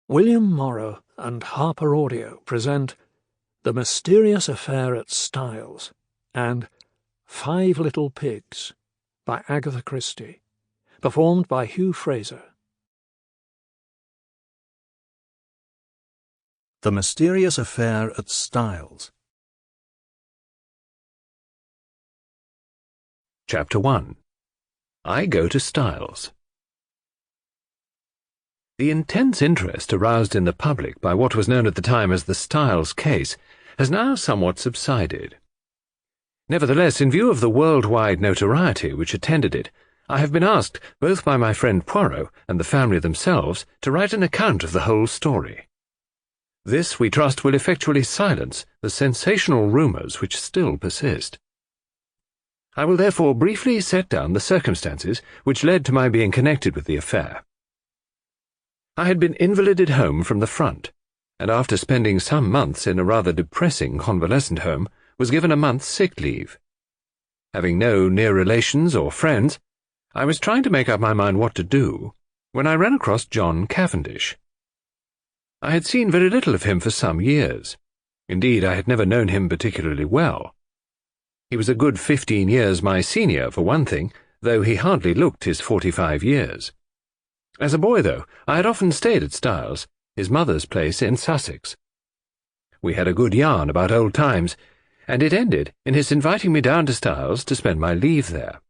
William Morrow and HarperAudio present The Mysterious Affair at Styles and 5 Little Pigs by Agatha Christie, performed by Hugh Fraser. The Mysterious Affair at Styles. Chapter 1. I Go to Styles. The intense interest aroused in the public by what was known at the time as the Styles case has now somewhat subsided. Nevertheless, in view of the worldwide notoriety which attended it, I have been asked, both by my friend Poirot and the family themselves, to write an account of the whole story. This, we trust, will effectually silence the sensational rumours which still persist. I will therefore briefly set down the circumstances which led to my being connected with the affair. I had been invalided home from the front, and after spending some months in a rather depressing convalescent home, was given a month's sick leave. Having no near relations or friends, I was trying to make up my mind what to do, when I ran across John Cavendish. I had seen very little of him for some years. Indeed, I had never known him particularly well. He was a good 15 years my senior, for one thing, though he hardly looked his 45 years. As a boy, though, I had often stayed at Styles, his mother's place in Sussex. We had a good yarn about old times, and it ended in his inviting me down to Styles to spend my leave there.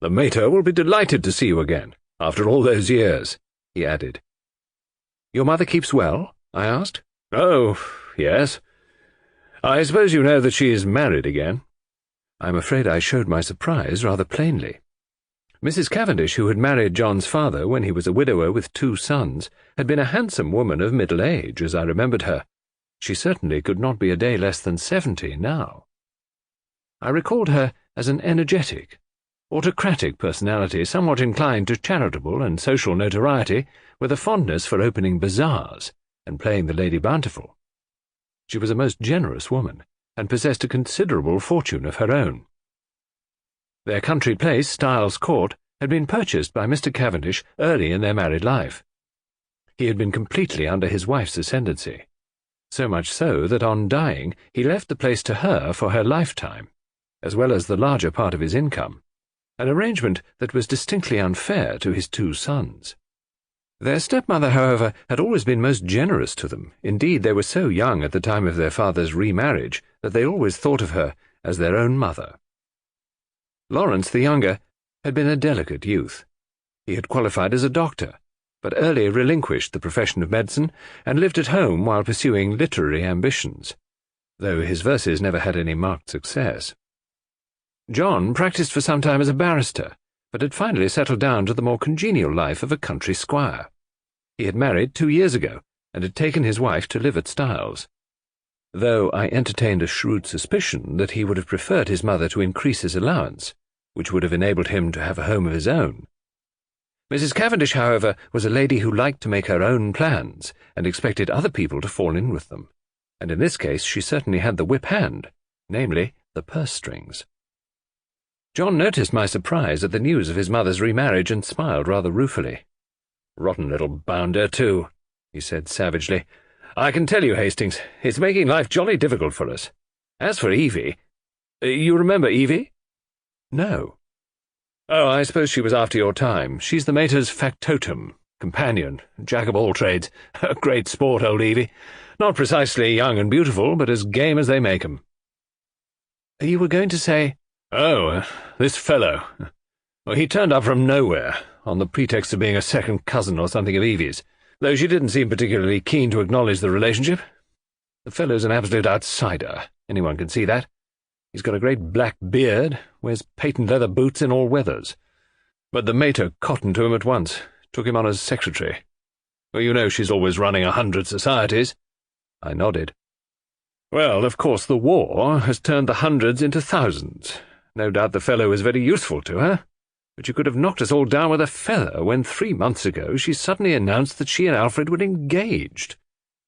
"The mater will be delighted to see you again, after all those years," he added. "Your mother keeps well?" I asked. "Oh, yes. I suppose you know that she is married again." I'm afraid I showed my surprise rather plainly. Mrs. Cavendish, who had married John's father when he was a widower with 2 sons, had been a handsome woman of middle age, as I remembered her. She certainly could not be a day less than 70 now. I recalled her as an energetic, autocratic personality, somewhat inclined to charitable and social notoriety, with a fondness for opening bazaars and playing the Lady Bountiful. She was a most generous woman, and possessed a considerable fortune of her own. Their country place, Styles Court, had been purchased by Mr. Cavendish early in their married life. He had been completely under his wife's ascendancy, so much so that on dying he left the place to her for her lifetime, as well as the larger part of his income, an arrangement that was distinctly unfair to his 2 sons. Their stepmother, however, had always been most generous to them. Indeed, they were so young at the time of their father's remarriage that they always thought of her as their own mother. Lawrence, the younger, had been a delicate youth. He had qualified as a doctor, but early relinquished the profession of medicine and lived at home while pursuing literary ambitions, though his verses never had any marked success. John practised for some time as a barrister, but had finally settled down to the more congenial life of a country squire. He had married 2 years ago, and had taken his wife to live at Styles, though I entertained a shrewd suspicion that he would have preferred his mother to increase his allowance, which would have enabled him to have a home of his own. Mrs. Cavendish, however, was a lady who liked to make her own plans, and expected other people to fall in with them, and in this case she certainly had the whip hand, namely, the purse strings. John noticed my surprise at the news of his mother's remarriage and smiled rather ruefully. "Rotten little bounder, too," he said savagely. "I can tell you, Hastings, it's making life jolly difficult for us. As for Evie— you remember Evie?" "No." "Oh, I suppose she was after your time. She's the mater's factotum, companion, jack of all trades. A great sport, old Evie. Not precisely young and beautiful, but as game as they make 'em." "You were going to say—" "Oh, this fellow. Well, he turned up from nowhere, on the pretext of being a second cousin or something of Evie's, though she didn't seem particularly keen to acknowledge the relationship. The fellow's an absolute outsider, anyone can see that. He's got a great black beard, wears patent leather boots in all weathers. But the mater cottoned to him at once, took him on as secretary. Well, you know she's always running 100 societies." I nodded. "Well, of course the war has turned the hundreds into thousands. No doubt the fellow is very useful to her, but you could have knocked us all down with a feather when 3 months ago she suddenly announced that she and Alfred were engaged.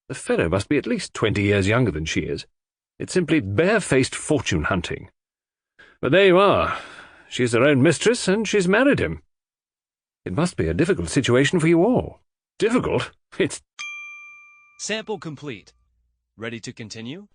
The fellow must be at least 20 years younger than she is. It's simply barefaced fortune-hunting. But there you are. She's her own mistress, and she's married him. It must be a difficult situation for you all." "Difficult? It's Sample complete. Ready to continue?